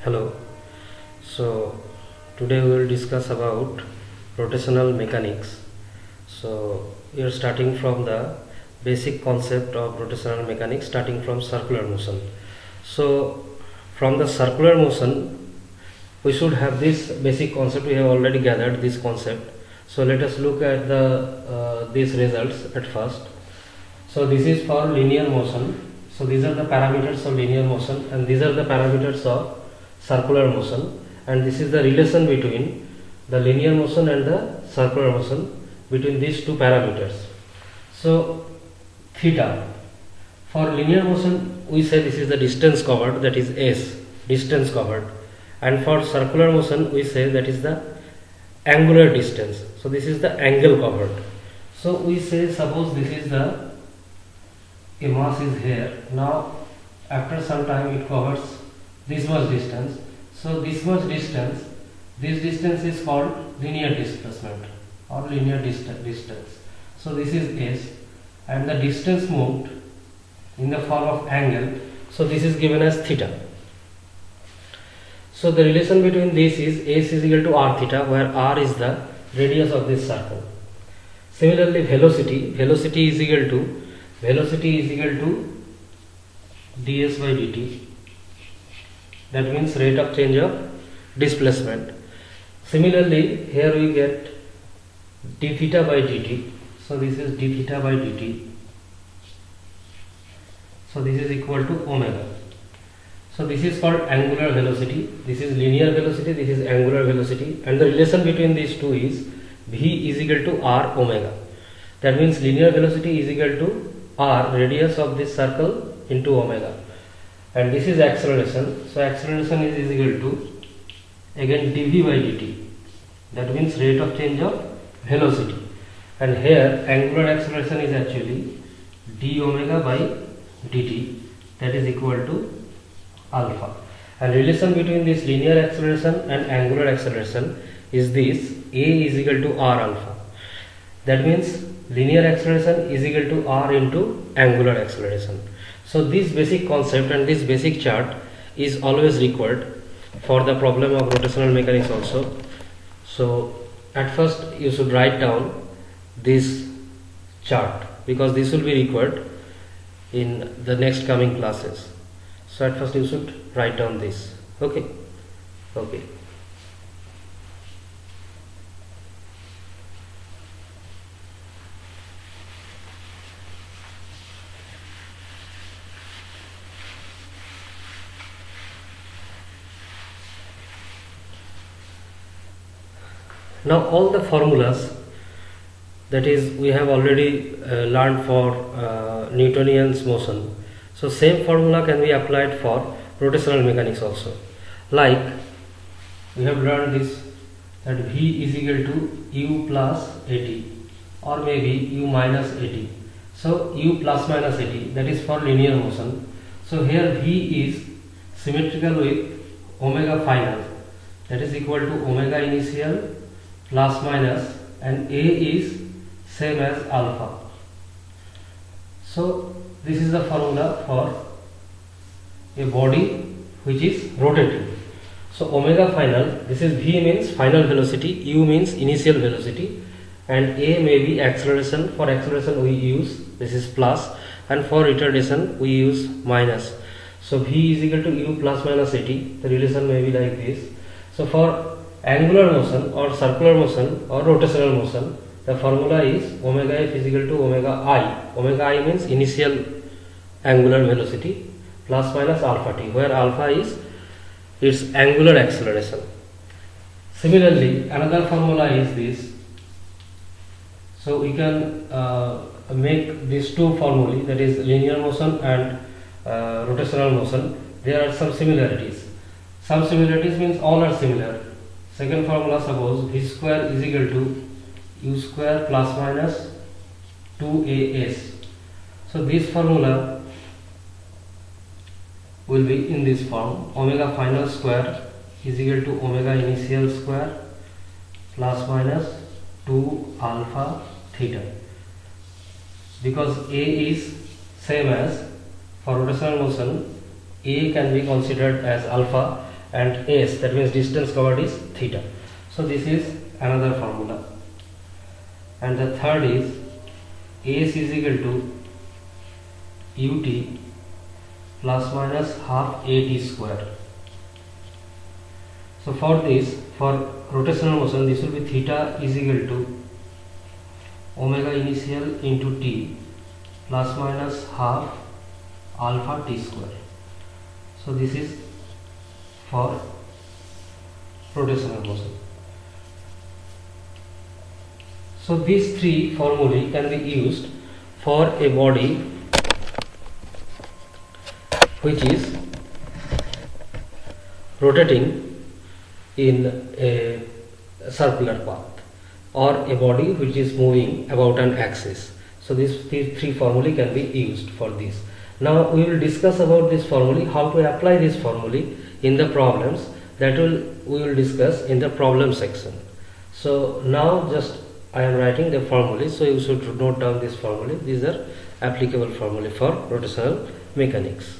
Hello. So today we will discuss about rotational mechanics. So we are starting from the basic concept of rotational mechanics, starting from circular motion. So from the circular motion we should have this basic concept. We have already gathered this concept. So let us look at the these results at first. So this is for linear motion. So these are the parameters of linear motion and these are the parameters of circular motion, and this is the relation between the linear motion and the circular motion between these two parameters. So theta, for linear motion we say this is the distance covered, that is S, distance covered, and for circular motion we say that is the angular distance. So this is the angle covered. So we say, suppose this is the a mass is here. Now after some time it covers this much distance. So this much distance, this distance is called linear displacement or linear distance. So this is S, and the distance moved in the form of angle. So this is given as theta. So the relation between this is S is equal to r theta, where r is the radius of this circle. Similarly, velocity is equal to ds by dt. That means rate of change of displacement. Similarly, here we get d theta by dt. So this is d theta by dt. So this is equal to omega. So this is called angular velocity. This is linear velocity, this is angular velocity, and the relation between these two is v is equal to r omega. That means linear velocity is equal to r, radius of this circle, into omega. And this is acceleration. So acceleration is equal to again dv by dt. That means rate of change of velocity. And here angular acceleration is actually d omega by dt, that is equal to alpha. And relation between this linear acceleration and angular acceleration is this: a is equal to r alpha. That means linear acceleration is equal to r into angular acceleration. So this basic concept and this basic chart is always required for the problem of rotational mechanics also. So at first you should write down this chart, because this will be required in the next coming classes. So at first you should write down this. Okay. Now all the formulas, that is, we have already learned for Newtonian's motion. So same formula can be applied for rotational mechanics also. Like we have learned this, that v is equal to u plus at, or maybe u minus at. So u plus minus at, that is for linear motion. So here v is symmetrical with omega final, that is equal to omega initial plus minus, and a is same as alpha. So this is the formula for a body which is rotating. So omega final, this is v means final velocity, u means initial velocity, and a may be acceleration. For acceleration we use, this is plus, and for retardation we use minus. So v is equal to u plus minus at. The relation may be like this. So for angular motion or circular motion or rotational motion, the formula is omega f is equal to omega I. Omega I means initial angular velocity plus minus alpha t, where alpha is its angular acceleration. Similarly, another formula is this. So we can make these two formulae, that is linear motion and rotational motion. There are some similarities. Some similarities means all are similar. Second formula, suppose v square is equal to u square plus minus 2as. So this formula will be in this form: omega final square is equal to omega initial square plus minus 2 alpha theta. Because a is same as, for rotational motion, a can be considered as alpha and s, that means distance covered, is theta. So this is another formula. And the third is s is equal to ut plus minus half at square. So for this, for rotational motion, this will be theta is equal to omega initial into t plus minus half alpha t square. So this is for rotational motion. So these three formulae can be used for a body which is rotating in a circular path, or a body which is moving about an axis. So these three formulae can be used for this. Now we will discuss about this formulae, how to apply this formulae in the problems. That we will discuss in the problem section. So now just I am writing the formulae, so you should note down this formulae. These are applicable formulae for rotational mechanics.